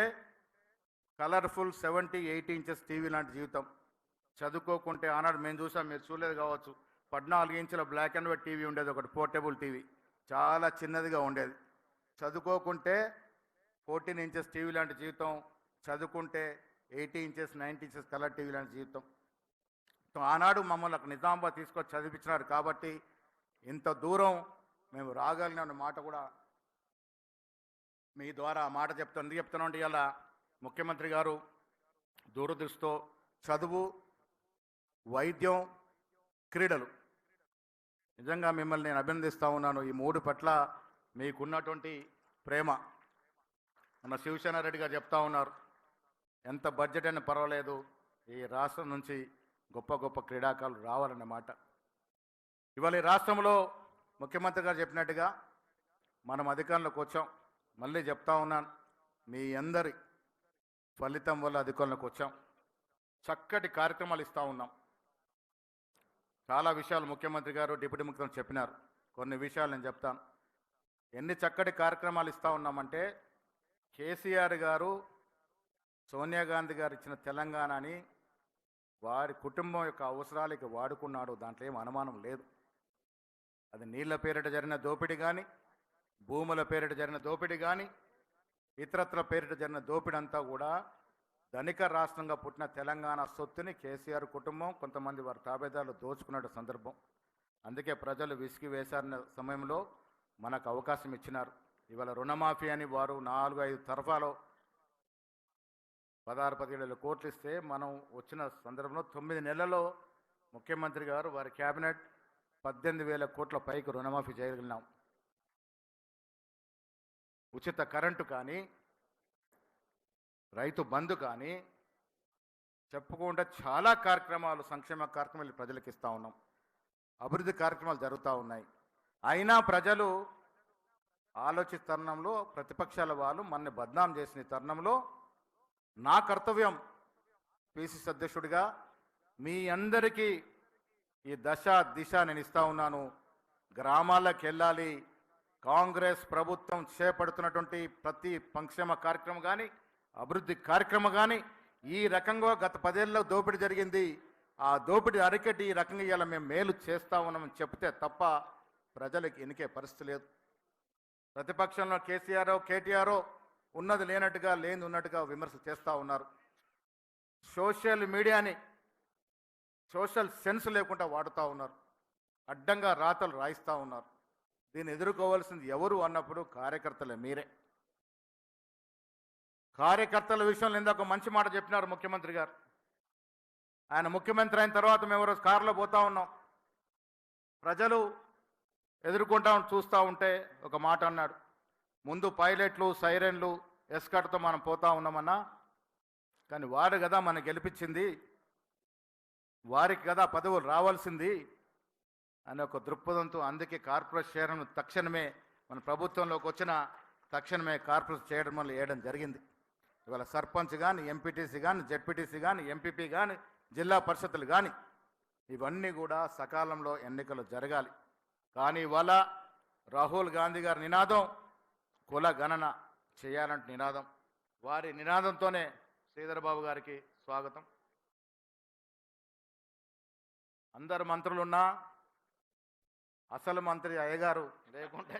కలర్ఫుల్ 70-80 ఇంచెస్ టీవీ లాంటి జీవితం. చదువుకోకుంటే, ఆనాడు మేము చూసాం, మీరు చూడలేదు కావచ్చు, 14 ఇంచుల బ్లాక్ అండ్ వైట్ టీవీ ఉండేది, ఒకటి పోర్టబుల్ టీవీ, చాలా చిన్నదిగా ఉండేది. చదువుకోకుంటే 14 ఇంచెస్ టీవీ లాంటి జీవితం, చదువుకుంటే 80 ఇంచెస్ 90 ఇంచెస్ కలర్ టీవీ లాంటి జీవితం. ఆనాడు మమ్మల్ని నిజామాబాద్ తీసుకొచ్చి చదివించినారు కాబట్టి ఇంత దూరం మేము రాగలిగిన మాట కూడా మీ ద్వారా ఆ మాట చెప్తాను. ఎందుకు చెప్తాను అంటే, ఇవాళ ముఖ్యమంత్రి గారు దూరదృష్టితో చదువు, వైద్యం, క్రీడలు, నిజంగా మిమ్మల్ని నేను అభినందిస్తూ ఉన్నాను. ఈ 3 పట్ల మీకున్నటువంటి ప్రేమ. మన శివసేనారెడ్డి గారు చెప్తా ఉన్నారు, ఎంత బడ్జెట్ అయినా పర్వాలేదు, ఈ రాష్ట్రం నుంచి గొప్ప గొప్ప క్రీడాకారులు రావాలన్నమాట. ఇవాళ ఈ రాష్ట్రంలో ముఖ్యమంత్రి గారు చెప్పినట్టుగా మనం అధికారంలోకి వచ్చాం. మళ్ళీ చెప్తా ఉన్నాను, మీ అందరి ఫలితం వల్ల అధికారంలోకి వచ్చాం. చక్కటి కార్యక్రమాలు ఇస్తూ ఉన్నాం. చాలా విషయాలు ముఖ్యమంత్రి గారు, డిప్యూటీ ముఖ్యమంత్రి చెప్పినారు. కొన్ని విషయాలు నేను చెప్తాను. ఎన్ని చక్కటి కార్యక్రమాలు ఇస్తూ ఉన్నామంటే, కేసీఆర్ గారు, సోనియా గాంధీ గారు ఇచ్చిన తెలంగాణని వారి కుటుంబం యొక్క అవసరాలకి వాడుకున్నాడు, దాంట్లో ఏం అనుమానం లేదు. అది నీళ్ల పేరిట జరిగిన దోపిడీ కానీ, భూముల పేరిట జరిగిన దోపిడీ కానీ, ఇతరత్ర పేరిట జరిగిన దోపిడీ అంతా కూడా ధనిక రాష్ట్రంగా పుట్టిన తెలంగాణ సొత్తుని కేసీఆర్ కుటుంబం, కొంతమంది వారి తాబేదారులు దోచుకున్న సందర్భం. అందుకే ప్రజలు విసిగి వేశారన్న సమయంలో మనకు అవకాశం ఇచ్చినారు. ఇవాళ రుణమాఫీ అని వారు 4-5 తరఫాలో 16-17 కోట్లు ఇస్తే మనం వచ్చిన సందర్భంలో 9 నెలల్లో ముఖ్యమంత్రి గారు వారి క్యాబినెట్ 18,000 కోట్ల పైకి రుణమాఫీ చేయగలిగినాం. ఉచిత కరెంటు కానీ, రైతు బంధు కానీ చెప్పుకుంటే చాలా కార్యక్రమాలు, సంక్షేమ కార్యక్రమాలు ప్రజలకు ఇస్తూ ఉన్నాం. అభివృద్ధి కార్యక్రమాలు జరుగుతూ ఉన్నాయి. అయినా ప్రజలు ఆలోచిస్తున్న తరుణంలో ప్రతిపక్షాల వాళ్ళు మన బద్నాం చేసిన తరుణంలో నా కర్తవ్యం పిసిసి అధ్యక్షుడిగా మీ అందరికీ ఈ దశ దిశ నేను ఇస్తా ఉన్నాను. గ్రామాలకు వెళ్ళాలి. కాంగ్రెస్ ప్రభుత్వం చేపడుతున్నటువంటి ప్రతి సంక్షేమ కార్యక్రమం కానీ, అభివృద్ధి కార్యక్రమం కానీ ఈ రకంగా గత 10 ఏళ్ళలో దోపిడీ జరిగింది, ఆ దోపిడీ అరికట్టి ఈ రకంగా ఇవాళ మేము మేలు చేస్తూ ఉన్నామని చెప్తే తప్ప ప్రజలకు ఎన్నికే పరిస్థితి లేదు. ప్రతిపక్షంలో కేసీఆర్ కేటీఆర్ ఉన్నది లేనట్టుగా, లేనిది ఉన్నట్టుగా విమర్శలు చేస్తూ ఉన్నారు. సోషల్ మీడియాని సోషల్ సెన్స్ లేకుండా వాడుతూ ఉన్నారు. అడ్డంగా రాతలు రాయిస్తూ ఉన్నారు. దీన్ని ఎదుర్కోవాల్సింది ఎవరు అన్నప్పుడు కార్యకర్తలే, మీరే. కార్యకర్తల విషయంలో ఇందాక మంచి మాట చెప్పినారు ముఖ్యమంత్రి గారు. ఆయన ముఖ్యమంత్రి అయిన తర్వాత మేము రోజు కారులో పోతా ఉన్నాం. ప్రజలు ఎదుర్కొంటా చూస్తూ ఉంటే ఒక మాట అన్నాడు, ముందు పైలట్లు, సైరన్లు, ఎస్కట్తో మనం పోతా ఉన్నామన్నా, కానీ వారు కదా మనం గెలిపించింది, వారికి కదా పదవులు రావాల్సింది అనే ఒక దృక్పథంతో అందుకే కార్పొరేట్ చేయడం తక్షణమే మన ప్రభుత్వంలోకి వచ్చిన తక్షణమే కార్పొరేట్ చేయడం వల్ల వేయడం జరిగింది. ఇవాళ సర్పంచ్ కానీ, ఎంపీటీసీ కానీ, జెడ్పీటీసీ కానీ, ఎంపీపీ కానీ, జిల్లా పరిషత్తులు కానీ ఇవన్నీ కూడా సకాలంలో ఎన్నికలు జరగాలి. కానీ ఇవాళ రాహుల్ గాంధీ గారి నినాదం కుల గణన చేయాలంటే నినాదం. వారి నినాదంతోనే శ్రీధర్ బాబు గారికి స్వాగతం. అందరు మంత్రులున్నా అసలు మంత్రి అయ్యగారు లేకుంటే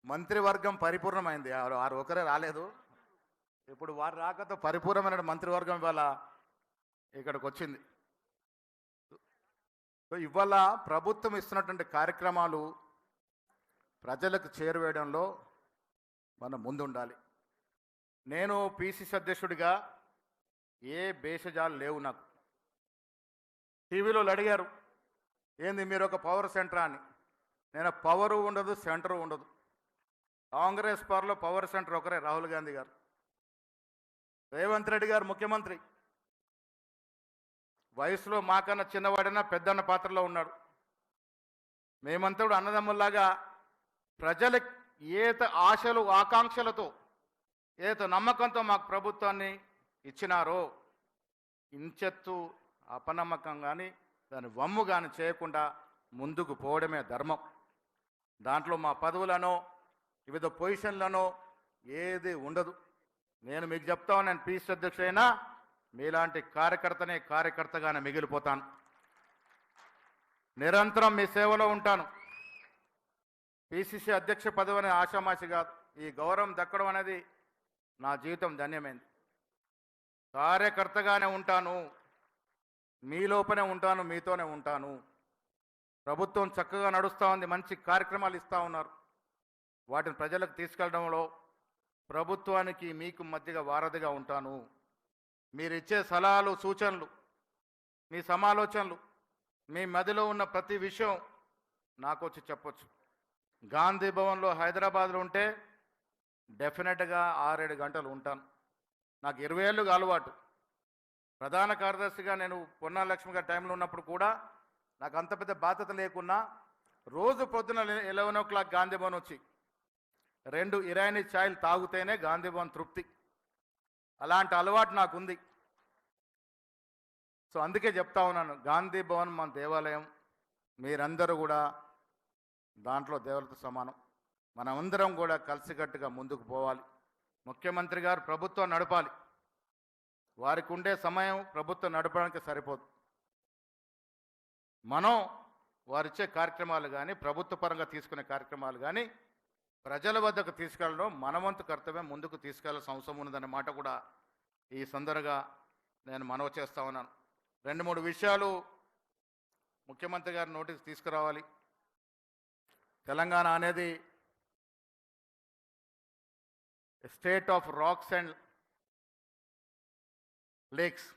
మంత్రివర్గం పరిపూర్ణమైంది. వారు ఒకరే రాలేదు. ఇప్పుడు వారు రాకతో పరిపూర్ణమైన మంత్రివర్గం ఇవాళ ఇక్కడికి వచ్చింది. ఇవాళ ప్రభుత్వం ఇస్తున్నటువంటి కార్యక్రమాలు ప్రజలకు చేరువేయడంలో మనం ముందుండాలి. నేను పిసిసి అధ్యక్షుడిగా ఏ భేషజాలు లేవు నాకు. టీవీలో అడిగారు, ఏంది మీరు ఒక పవర్ సెంటర్ అని. నేను పవరు ఉండదు, సెంటరు ఉండదు. కాంగ్రెస్ పార్టీలో పవర్ సెంటర్ ఒకరే, రాహుల్ గాంధీ గారు. రేవంత్ రెడ్డి గారు ముఖ్యమంత్రి, వయసులో మాకన్నా చిన్నవాడైనా పెద్దన్న పాత్రలో ఉన్నాడు. మేమంతా కూడా అన్నదమ్ముల్లాగా ప్రజలకు ఏత ఆశలు ఆకాంక్షలతో ఏత నమ్మకంతో మాకు ప్రభుత్వాన్ని ఇచ్చినారో ఇంచెత్తు అపనమ్మకం కానీ దాని వమ్ము కానీ చేయకుండా ముందుకు పోవడమే ధర్మం. దాంట్లో మా పదవులనో వివిధ పొజిషన్లనో ఏది ఉండదు. నేను మీకు చెప్తా ఉన్నాను, పిసిసి అధ్యక్షుడైనా మీలాంటి కార్యకర్తగానే మిగిలిపోతాను. నిరంతరం మీ సేవలో ఉంటాను. పిసిసి అధ్యక్ష పదవి అనే ఆషామాషి కాదు. ఈ గౌరవం దక్కడం అనేది నా జీవితం ధన్యమైంది. కార్యకర్తగానే ఉంటాను, మీ లోపనే ఉంటాను, మీతోనే ఉంటాను. ప్రభుత్వం చక్కగా నడుస్తూ ఉంది, మంచి కార్యక్రమాలు ఇస్తూ ఉన్నారు. వాటిని ప్రజలకు తీసుకెళ్లడంలో ప్రభుత్వానికి మీకు మధ్యగా వారధిగా ఉంటాను. మీరు ఇచ్చే సలహాలు, సూచనలు, మీ సమాలోచనలు, మీ మదిలో ఉన్న ప్రతి విషయం నాకు వచ్చి చెప్పొచ్చు. గాంధీ భవన్లో హైదరాబాద్లో ఉంటే డెఫినెట్గా 6-7 గంటలు ఉంటాను. నాకు 20 ఏళ్ళుగా అలవాటు. ప్రధాన కార్యదర్శిగా నేను పొన్నాల లక్ష్మి గారి టైంలో ఉన్నప్పుడు కూడా నాకు అంత పెద్ద బాధ్యత లేకున్నా రోజు పొద్దున 11 o'clock గాంధీ భవన్ వచ్చి 2 ఇరానీ ఛాయలు తాగుతేనే గాంధీ భవన్ తృప్తి. అలాంటి అలవాటు నాకుంది. సో అందుకే చెప్తా ఉన్నాను, గాంధీ భవన్ మన దేవాలయం, మీరందరూ కూడా దాంట్లో దేవతతో సమానం. మనమందరం కూడా కలిసికట్టుగా ముందుకు పోవాలి. ముఖ్యమంత్రి గారు ప్రభుత్వం నడపాలి. వారికి ఉండే సమయం ప్రభుత్వం నడపడానికి సరిపోదు. మనం వారిచ్చే కార్యక్రమాలు కానీ ప్రభుత్వ పరంగా తీసుకునే కార్యక్రమాలు కానీ ప్రజల వద్దకు తీసుకెళ్ళడం మన వంతు కర్తవ్యం, ముందుకు తీసుకెళ్లాల్సిన అవసరం ఉన్నదన్న మాట కూడా ఈ సందర్భంగా నేను మనవి చేస్తా ఉన్నాను. 2-3 విషయాలు ముఖ్యమంత్రి గారి నోటీస్ తీసుకురావాలి. తెలంగాణ అనేది state of rocks and lakes.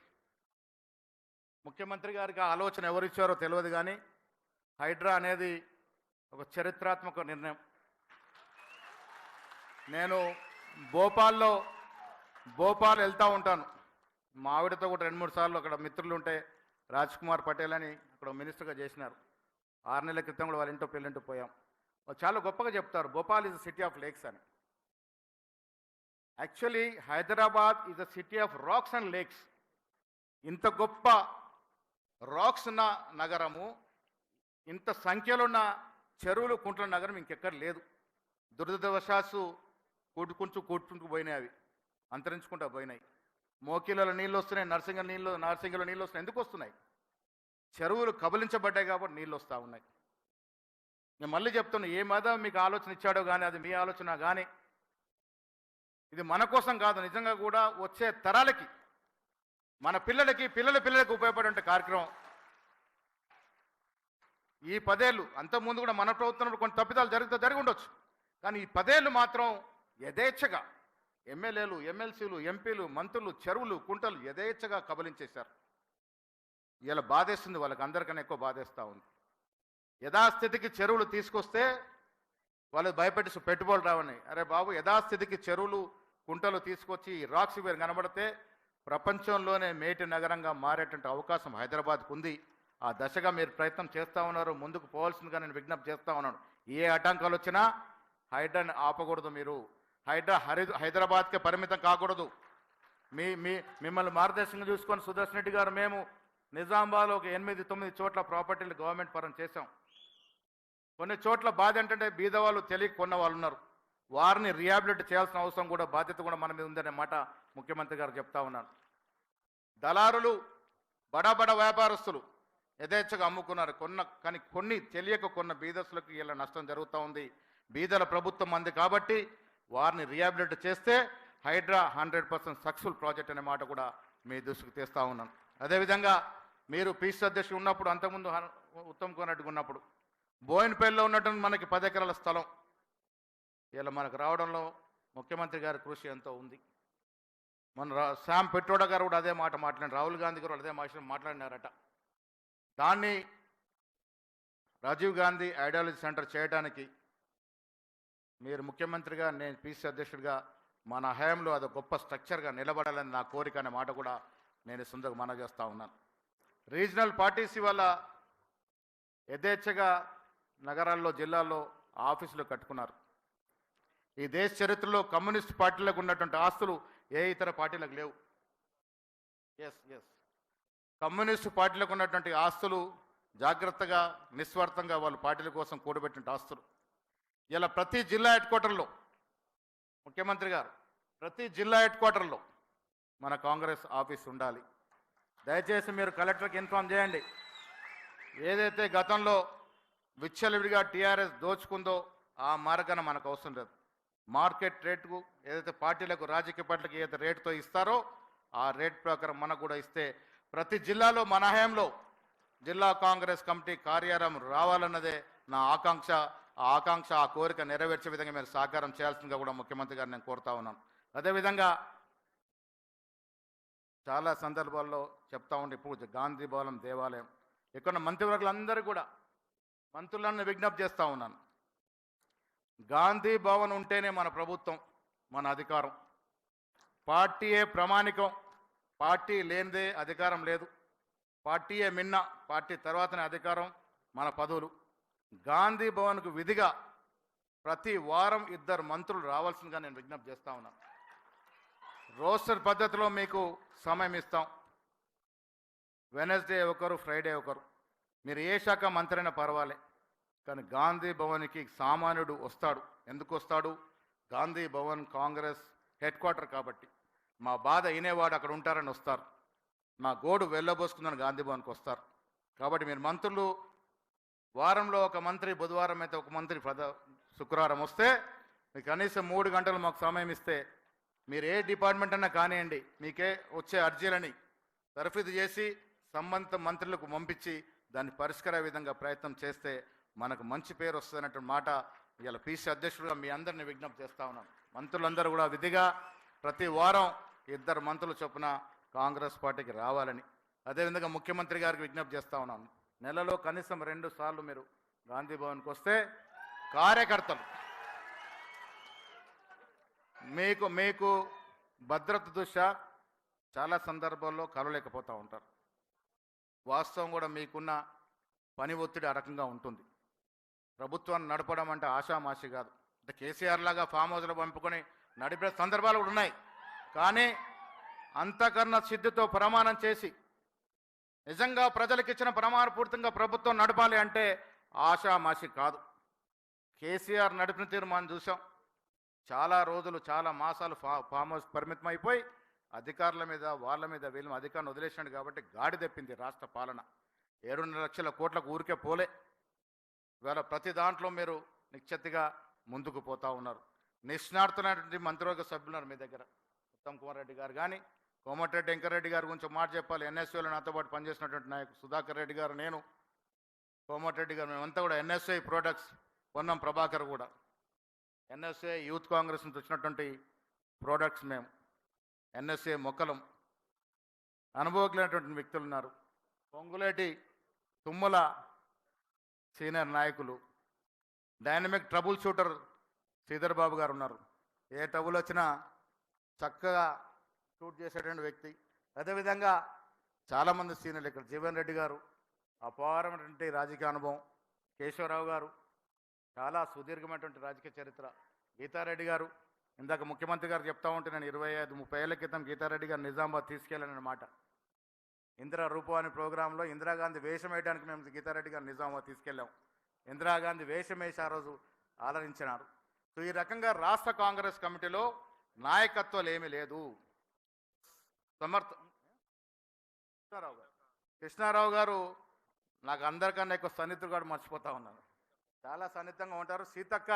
ముఖ్యమంత్రి గారికి ఆలోచన ఎవరిచ్చారో తెలియదు, కానీ హైడ్రా అనేది ఒక చరిత్రాత్మక నిర్ణయం. నేను భోపాల్ వెళ్తూ ఉంటాను. మా ఆవిడతో కూడా 2-3 సార్లు అక్కడ మిత్రులు ఉంటే రాజ్ కుమార్ పటేల్ అని అక్కడ మినిస్టర్గా చేసినారు. 6 నెలల క్రితం కూడా వాళ్ళ ఇంటో పెళ్ళింటూ పోయాం. చాలా గొప్పగా చెప్తారు, Bhopal is the city of lakes అని. Actually Hyderabad is the city of rocks and lakes. ఇంత గొప్ప రాక్స్ ఉన్న నగరము, ఇంత సంఖ్యలో ఉన్న చెరువులు కుంట్ల నగరం ఇంకెక్కడ లేదు. దురదృష్టవశాత్తు కూర్చుంటూ పోయినాయి, అవి అంతరించుకుంటూ పోయినాయి. మోకిలలో నీళ్ళు వస్తున్నాయి, నర్సింగలో నీళ్ళు వస్తున్నాయి. ఎందుకు వస్తున్నాయి? చెరువులు కబలించబడ్డాయి కాబట్టి నీళ్ళు వస్తూ ఉన్నాయి. నేను మళ్ళీ చెప్తున్నా, ఏ మతం మీకు ఆలోచన ఇచ్చాడో కానీ అది మీ ఆలోచన కానీ ఇది మన కోసం కాదు, నిజంగా కూడా వచ్చే తరాలకి, మన పిల్లలకి పిల్లలకి ఉపయోగపడే కార్యక్రమం. ఈ 10 ఏళ్ళు, అంతకుముందు కూడా మన ప్రభుత్వంలో కొన్ని తప్పిదాలు జరిగి ఉండొచ్చు, కానీ ఈ 10 ఏళ్ళు మాత్రం యథేచ్ఛగా ఎమ్మెల్యేలు, ఎమ్మెల్సీలు, ఎంపీలు, మంత్రులు చెరువులు కుంటలు యథేచ్ఛగా కబలించేశారు. ఇలా బాధేస్తుంది, వాళ్ళకి అందరికన్నా ఎక్కువ బాధేస్తూ ఉంది. యథాస్థితికి చెరువులు తీసుకొస్తే వాళ్ళు భయపెట్టి పెట్టుబడులు రావని. అరే బాబు, యథాస్థితికి చెరువులు కుంటలు తీసుకొచ్చి రాక్స్ వేరు కనబడితే ప్రపంచంలోనే మేటి నగరంగా మారేటువంటి అవకాశం హైదరాబాద్కు ఉంది. ఆ దశగా మీరు ప్రయత్నం చేస్తూ ఉన్నారు, ముందుకు పోవాల్సిందిగా నేను విజ్ఞప్తి చేస్తూ ఉన్నాను. ఏ ఆటంకాలు వచ్చినా హైడ్రాని ఆపకూడదు. మీరు హైడ్రా హైదరాబాద్కే పరిమితం కాకూడదు. మిమ్మల్ని మార్గదర్శకంగా చూసుకొని సుదర్శన్ రెడ్డి గారు, మేము నిజామాబాద్లో ఒక 8-9 చోట్ల ప్రాపర్టీలు గవర్నమెంట్ పరం చేశాం. కొన్ని చోట్ల బాధ ఏంటంటే బీదవాళ్ళు తెలియక కొన్న వాళ్ళు ఉన్నారు, వారిని రిహాబిలిట్ చేయాల్సిన అవసరం కూడా, బాధ్యత కూడా మన మీద ఉందనే మాట ముఖ్యమంత్రి గారు చెప్తా ఉన్నాను. దళారులు, బడా వ్యాపారస్తులు యథేచ్ఛగా అమ్ముకున్నారు, కానీ కొన్ని తెలియక కొన్న బీదస్తులకు ఇలా నష్టం జరుగుతూ ఉంది. బీదల ప్రభుత్వం అంది కాబట్టి వారిని రిహాబిలిట్ చేస్తే హైడ్రా 100% సక్సెస్ఫుల్ ప్రాజెక్ట్ అనే మాట కూడా మీ దృష్టికి తెస్తూ ఉన్నాను. అదేవిధంగా మీరు పీసీ అధ్యక్షుడు ఉన్నప్పుడు, అంతకుముందు ఉత్తమ్ కుమార్ రెడ్డి ఉన్నప్పుడు బోయినపల్లిలో ఉన్నటువంటి మనకి 10 ఎకరాల స్థలం ఇలా మనకు రావడంలో ముఖ్యమంత్రి గారి కృషి ఎంతో ఉంది. మన శామ్ పెట్రోడా గారు కూడా అదే మాట మాట్లాడినారు, రాహుల్ గాంధీ గారు అదే మాట్లాడినారట. దాన్ని రాజీవ్ గాంధీ ఐడియాలజీ సెంటర్ చేయడానికి మీరు ముఖ్యమంత్రిగా, నేను పీసీ అధ్యక్షుడిగా మన హయాంలో అది గొప్ప స్ట్రక్చర్గా నిలబడాలని నా కోరిక అనే మాట కూడా నేను సొంతగా మనవి చేస్తూ ఉన్నాను. రీజనల్ పార్టీస్ వల్ల యథేచ్ఛగా నగరాల్లో, జిల్లాల్లో ఆఫీసులు కట్టుకున్నారు. ఈ దేశ చరిత్రలో కమ్యూనిస్ట్ పార్టీలకు ఉన్నటువంటి ఆస్తులు ఏ ఇతర పార్టీలకు లేవు. కమ్యూనిస్టు పార్టీలకు ఉన్నటువంటి ఆస్తులు జాగ్రత్తగా, నిస్వార్థంగా వాళ్ళు పార్టీల కోసం కూడబెట్టిన ఆస్తులు. ఇలా ప్రతి జిల్లా హెడ్ క్వార్టర్లో ముఖ్యమంత్రి గారు, ప్రతి జిల్లా హెడ్ క్వార్టర్లో మన కాంగ్రెస్ ఆఫీస్ ఉండాలి. దయచేసి మీరు కలెక్టర్కి ఇన్ఫార్మ్ చేయండి. ఏదైతే గతంలో విచ్చలవిడిగా టీఆర్ఎస్ దోచుకుందో ఆ మార్గాన మనకు అవసరం లేదు. మార్కెట్ రేటుకు ఏదైతే పార్టీలకు, రాజకీయ పార్టీలకు ఏదైతే రేటుతో ఇస్తారో ఆ రేట్ ప్రకారం మనకు కూడా ఇస్తే ప్రతి జిల్లాలో మన హయాంలో జిల్లా కాంగ్రెస్ కమిటీ కార్యాలయం రావాలన్నదే నా ఆకాంక్ష. ఆ కోరిక నెరవేర్చే విధంగా మీరు సహకారం చేయాల్సిందిగా కూడా ముఖ్యమంత్రి గారిని నేను కోరుతా ఉన్నాను. అదేవిధంగా చాలా సందర్భాల్లో చెప్తా ఉండే, ఇప్పుడు గాంధీ భవనం దేవాలయం, ఇక్కడ మంత్రివర్గులందరూ కూడా మంత్రులను విజ్ఞప్తి చేస్తూ ఉన్నాను. గాంధీ భవన్ ఉంటేనే మన ప్రభుత్వం, మన అధికారం. పార్టీయే ప్రమాణికం, పార్టీ లేనిదే అధికారం లేదు. పార్టీయే మిన్న, పార్టీ తర్వాతనే అధికారం, మన పదవులు. గాంధీ భవన్కు విధిగా ప్రతి వారం 2 మంత్రులు రావాల్సిందిగా నేను విజ్ఞప్తి చేస్తూ ఉన్నాను. రోస్టర్ పద్ధతిలో మీకు సమయం ఇస్తాం. వెనస్డే ఒకరు, ఫ్రైడే ఒకరు. మీరు ఏ శాఖ మంత్రి అయినా పర్వాలే, కానీ గాంధీ భవన్కి సామాన్యుడు వస్తాడు. ఎందుకు వస్తాడు? గాంధీ భవన్ కాంగ్రెస్ హెడ్ క్వార్టర్ కాబట్టి. మా బాధ వినేవాడు అక్కడ ఉంటారని వస్తారు. మా గోడు వెళ్ళబోసుకుందని గాంధీ భవన్కి వస్తారు. కాబట్టి మీరు మంత్రులు వారంలో ఒక మంత్రి, బుధవారం అయితే ఒక మంత్రి, శుక్రవారం వస్తే మీకు కనీసం 3 గంటలు మాకు సమయం ఇస్తే మీరు ఏ డిపార్ట్మెంట్ అన్నా కానివ్వండి, మీకే వచ్చే అర్జీలని తర్ఫీదు చేసి సంబంధిత మంత్రులకు పంపించి దాన్ని పరిష్కార విధంగా ప్రయత్నం చేస్తే మనకు మంచి పేరు వస్తుందన్నటువంటి మాట ఇవాళ పీసీ అధ్యక్షుడుగా మీ అందరినీ విజ్ఞప్తి చేస్తా ఉన్నాను. మంత్రులందరూ కూడా విధిగా ప్రతి వారం 2 మంత్రులు చొప్పున కాంగ్రెస్ పార్టీకి రావాలని, అదేవిధంగా ముఖ్యమంత్రి గారికి విజ్ఞప్తి చేస్తా ఉన్నాను. నెలలో కనీసం 2 సార్లు మీరు గాంధీ భవన్కి వస్తే కార్యకర్తలు మీకు భద్రత దృష్ట్యా చాలా సందర్భాల్లో కలవలేకపోతూ ఉంటారు. వాస్తవం కూడా మీకున్న పని ఒత్తిడి ఆ రకంగా ఉంటుంది. ప్రభుత్వాన్ని నడపడం అంటే ఆషామాషి కాదు. అంటే కేసీఆర్ లాగా ఫామ్ హౌస్లో పంపుకొని నడిపే సందర్భాలు కూడా ఉన్నాయి. కానీ అంతకన్నా సిద్ధితో ప్రమాణం చేసి నిజంగా ప్రజలకు ఇచ్చిన ప్రమాణపూర్తంగా ప్రభుత్వం నడపాలి అంటే ఆషామాషి కాదు. కేసీఆర్ నడిపిన తీరు మనం చూసాం. చాలా రోజులు, చాలా మాసాలు ఫామ్ హౌస్ పరిమితం అయిపోయి అధికారుల మీద, వాళ్ళ మీద, వీళ్ళ అధికారులను వదిలేసినాడు కాబట్టి గాడి తెప్పింది రాష్ట్ర పాలన. 7.5 లక్షల కోట్లకు ఊరికే పోలే. ఇవాళ ప్రతి దాంట్లో మీరు నిశ్చితిగా ముందుకు పోతా ఉన్నారు. నిష్ణార్థులైనటువంటి మంత్రివర్గ సభ్యులున్నారు మీ దగ్గర. ఉత్తమ్ కుమార్ రెడ్డి గారు కానీ, కోమటిరెడ్డి వెంకరెడ్డి గారి గురించి మాట చెప్పాలి. ఎన్ఎస్యూలో నాతో పాటు పనిచేసినటువంటి నాయకుడు సుధాకర్ రెడ్డి గారు, నేను, కోమటిరెడ్డి గారు, మేమంతా కూడా ఎన్ఎస్ఐ ప్రొడక్ట్స్, పొన్నం ప్రభాకర్ కూడా ఎన్ఎస్ఏ యూత్ కాంగ్రెస్ నుంచి వచ్చినటువంటి ప్రోడక్ట్స్. మేము ఎన్ఎస్ఏ మొక్కలం. అనుభవజ్ఞులైనటువంటి వ్యక్తులు ఉన్నారు. పొంగులేటి తుమ్మల సీనియర్ నాయకులు, dynamic trouble shooter Sridhar Babu గారు ఉన్నారు. ఏ ట్రబుల్ వచ్చినా చక్కగా షూట్ చేసేటువంటి వ్యక్తి. అదేవిధంగా చాలామంది సీనియర్లు ఇక్కడ జీవన్ రెడ్డి గారు, అపారమైనటువంటి రాజకీయ అనుభవం. కేశవరావు గారు, చాలా సుదీర్ఘమైనటువంటి రాజకీయ చరిత్ర. గీతారెడ్డి గారు, ఇందాక ముఖ్యమంత్రి గారు చెప్తా ఉంటే నేను 25-30 ఏళ్ల క్రితం గీతారెడ్డి గారు నిజామాబాద్ తీసుకెళ్ళానమాట. ఇందిరా రూపవాణి ప్రోగ్రాంలో ఇందిరాగాంధీ వేషం వేయడానికి మేము గీతారెడ్డి గారు నిజామాబాద్ తీసుకెళ్ళాం. ఇందిరాగాంధీ వేషం వేసి ఆ రోజు ఆదరించినారు. సో ఈ రకంగా రాష్ట్ర కాంగ్రెస్ కమిటీలో నాయకత్వాలు ఏమీ లేదు. కృష్ణారావు గారు నాకు అందరికన్నా ఎక్కువ సన్నిహితులు కూడా మర్చిపోతా ఉన్నాను. చాలా సన్నిహితంగా ఉంటారు. సీతక్క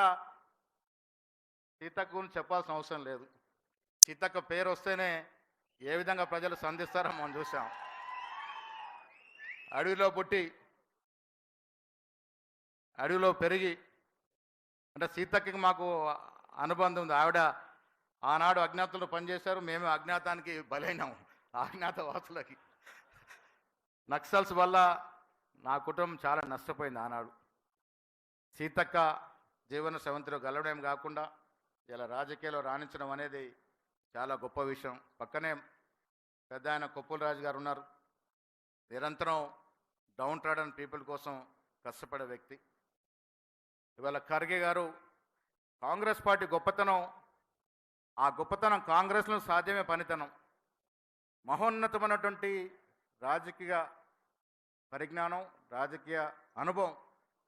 గురించి చెప్పాల్సిన అవసరం లేదు. సీతక్క పేరు వస్తేనే ఏ విధంగా ప్రజలు సంధిస్తారో మనం చూసాం. అడవిలో పుట్టి అడవిలో పెరిగి, అంటే సీతక్కకి మాకు అనుబంధం ఉంది. ఆవిడ ఆనాడు అజ్ఞాతంలో పనిచేశారు. మేము అజ్ఞాతానికి బలైనాము. అజ్ఞాతవాసులకి నక్సల్స్ వల్ల నా కుటుంబం చాలా నష్టపోయింది ఆనాడు. సీతక్క జీవన సెవంతిలో గెలవడం కాకుండా ఇలా రాజకీయాల్లో రాణించడం అనేది చాలా గొప్ప విషయం. పక్కనే పెద్ద ఆయన కొప్పుల రాజు గారు ఉన్నారు. నిరంతరం డౌన్ ట్రాడన్ పీపుల్ కోసం కష్టపడే వ్యక్తి. ఇవాళ ఖర్గే గారు, కాంగ్రెస్ పార్టీ గొప్పతనం, ఆ గొప్పతనం కాంగ్రెస్లో సాధ్యమే పనితనం. మహోన్నతమైనటువంటి రాజకీయ పరిజ్ఞానం, రాజకీయ అనుభవం.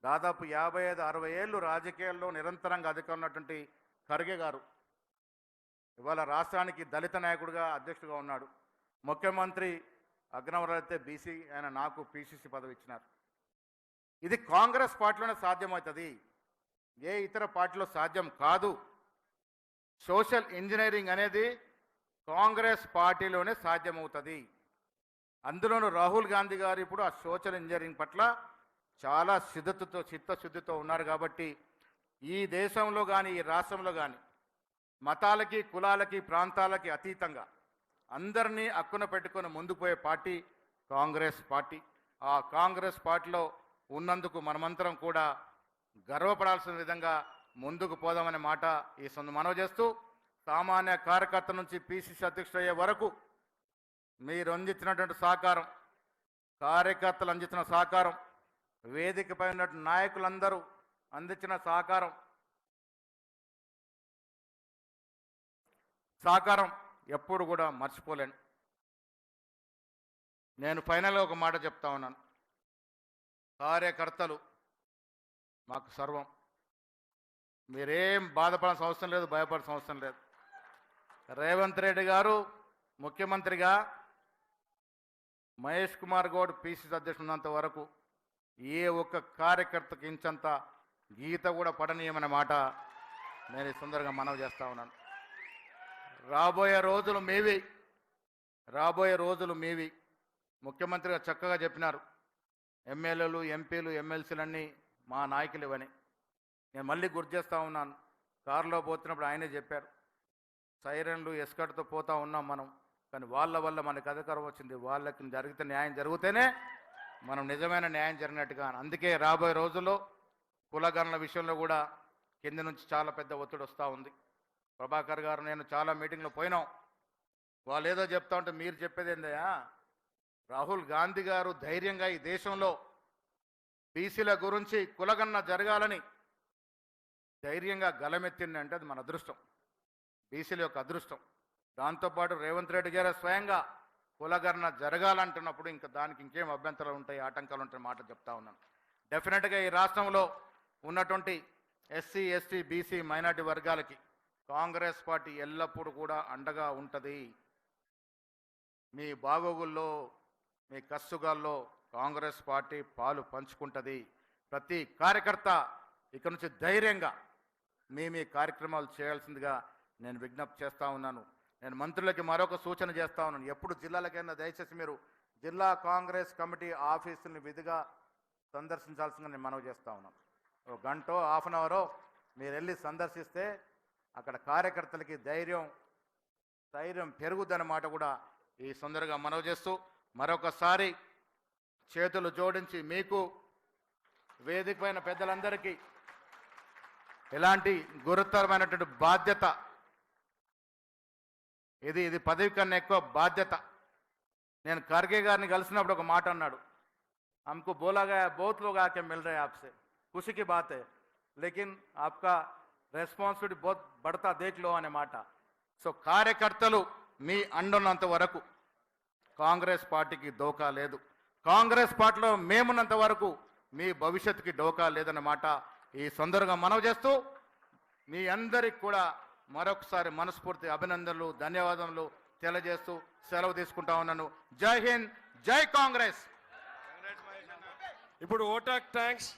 దాదాపు 55-60 ఏళ్ళు రాజకీయాల్లో నిరంతరంగా అధికారం ఉన్నటువంటి ఖర్గే గారు ఇవాళ రాష్ట్రానికి దళిత నాయకుడిగా, అధ్యక్షుడిగా ఉన్నాడు. ముఖ్యమంత్రి అగ్రవరాలు అయితే బీసీ, ఆయన నాకు పిసిసి పదవి ఇచ్చినారు. ఇది కాంగ్రెస్ పార్టీలోనే సాధ్యమవుతుంది, ఏ ఇతర పార్టీలో సాధ్యం కాదు. సోషల్ ఇంజనీరింగ్ అనేది కాంగ్రెస్ పార్టీలోనే సాధ్యమవుతుంది. అందులోనూ రాహుల్ గాంధీ గారు ఇప్పుడు ఆ సోషల్ ఇంజనీరింగ్ పట్ల చాలా చిత్తశుద్ధితో ఉన్నారు. కాబట్టి ఈ దేశంలో కానీ, ఈ రాష్ట్రంలో కానీ మతాలకి, కులాలకి, ప్రాంతాలకి అతీతంగా అందరినీ అక్కున పెట్టుకొని ముందుకు పోయే పార్టీ కాంగ్రెస్ పార్టీ. ఆ కాంగ్రెస్ పార్టీలో ఉన్నందుకు మనమంతరం కూడా గర్వపడాల్సిన విధంగా ముందుకు పోదామనే మాట ఈ మనవి చేస్తూ, సామాన్య కార్యకర్త నుంచి పిసిసి అధ్యక్షుడు అయ్యే వరకు మీరు అందించినటువంటి సహకారం, కార్యకర్తలు అందించిన సహకారం, వేదికపై ఉన్నటువంటి నాయకులందరూ అందించిన సహకారం ఎప్పుడు కూడా మర్చిపోలేను. నేను ఫైనల్గా ఒక మాట చెప్తా ఉన్నాను. కార్యకర్తలు మాకు సర్వం. మీరేం బాధపడాల్సిన అవసరం లేదు, భయపడాల్సిన అవసరం లేదు. రేవంత్ రెడ్డి గారు ముఖ్యమంత్రిగా మహేష్ కుమార్ గౌడ్ పిసిసి అధ్యక్షుడు ఉన్నంత వరకు ఏ ఒక్క కార్యకర్తకి ఇంచంత గీత కూడా పడనీయమనే మాట నేను ఈ సందర్భంగా మనవి చేస్తా ఉన్నాను. రాబోయే రోజులు మీవి. ముఖ్యమంత్రిగా చక్కగా చెప్పినారు, ఎమ్మెల్యేలు, ఎంపీలు, ఎమ్మెల్సీలన్నీ మా నాయకులు ఇవని. నేను మళ్ళీ గుర్తు చేస్తూ ఉన్నాను, కారులో పోతున్నప్పుడు ఆయనే చెప్పారు, సైరన్లు ఎస్కట్తో పోతా ఉన్నాం మనం, కానీ వాళ్ళ వల్ల మనకు అధికారం వచ్చింది, వాళ్ళకి జరిగితే న్యాయం జరిగితేనే మనం నిజమైన న్యాయం జరిగినట్టుగా. అందుకే రాబోయే రోజుల్లో కులగణన విషయంలో కూడా కింద నుంచి చాలా పెద్ద ఒత్తిడి వస్తూ ఉంది. ప్రభాకర్ గారు నేను చాలా మీటింగ్లో పోయినాం, వాళ్ళు ఏదో చెప్తా ఉంటే మీరు చెప్పేది ఏందయ్యా, రాహుల్ గాంధీ గారు ధైర్యంగా ఈ దేశంలో బీసీల గురించి కులగణన జరగాలని ధైర్యంగా గలమెత్తింది అంటే అది మన అదృష్టం, బీసీల యొక్క అదృష్టం. దాంతోపాటు రేవంత్ రెడ్డి గారు స్వయంగా కులగణన జరగాలంటున్నప్పుడు ఇంకా దానికి ఇంకేం అభ్యంతరాలు ఉంటాయి, ఆటంకాలు ఉంటాయి మాట చెప్తా ఉన్నాను. డెఫినెట్గా ఈ రాష్ట్రంలో ఉన్నటువంటి ఎస్సీ, ఎస్టీ, బీసీ, మైనార్టీ వర్గాలకి కాంగ్రెస్ పార్టీ ఎల్లప్పుడూ కూడా అండగా ఉంటుంది. మీ బాగోగుల్లో, మీ కష్టగాల్లో కాంగ్రెస్ పార్టీ పాలు పంచుకుంటుంది. ప్రతి కార్యకర్త ఇక నుంచి ధైర్యంగా మీ కార్యక్రమాలు చేయాల్సిందిగా నేను విజ్ఞప్తి చేస్తూ ఉన్నాను. నేను మంత్రులకి మరొక సూచన చేస్తూ ఉన్నాను, ఎప్పుడు జిల్లాలకైనా దయచేసి మీరు జిల్లా కాంగ్రెస్ కమిటీ ఆఫీసుల్ని విధిగా సందర్శించాల్సిందిగా నేను మనవి చేస్తూ ఉన్నాను. ఒక గంట, హాఫ్ అన్ అవరో మీరు వెళ్ళి సందర్శిస్తే అక్కడ కార్యకర్తలకి ధైర్యం పెరుగుదన్నమాట కూడా ఈ సందర్భంగా మనవి చేస్తూ, మరొకసారి చేతులు జోడించి మీకు వేదిక పైన పెద్దలందరికీ ఎలాంటి గురుతరమైనటువంటి బాధ్యత, ఇది పదవి కన్నా ఎక్కువ బాధ్యత. నేను ఖర్గే గారిని కలిసినప్పుడు ఒక మాట అన్నాడు, हमको बोला गया बहुत लोग आके मिल रहे हैं आपसे, खुशी की बात है, लेकिन आपका రెస్పాన్సిబిలిటీ बहुत बढ़ता देख लो అనే మాట. సో కార్యకర్తలు మీ అండున్నంత వరకు కాంగ్రెస్ పార్టీకి డోకా లేదు, కాంగ్రెస్ పార్టీలో మేమున్నంత వరకు మీ భవిష్యత్తుకి డోకా లేదన్నమాట ఈ సందర్భంగా మనవి చేస్తూ, మీ అందరికి కూడా మరొకసారి మనస్ఫూర్తి అభినందనలు, ధన్యవాదములు తెలియజేస్తూ సెలవు తీసుకుంటా ఉన్నాను. జై హింద్, జై కాంగ్రెస్. ఇప్పుడు ఓటాక్ థ్యాంక్స్.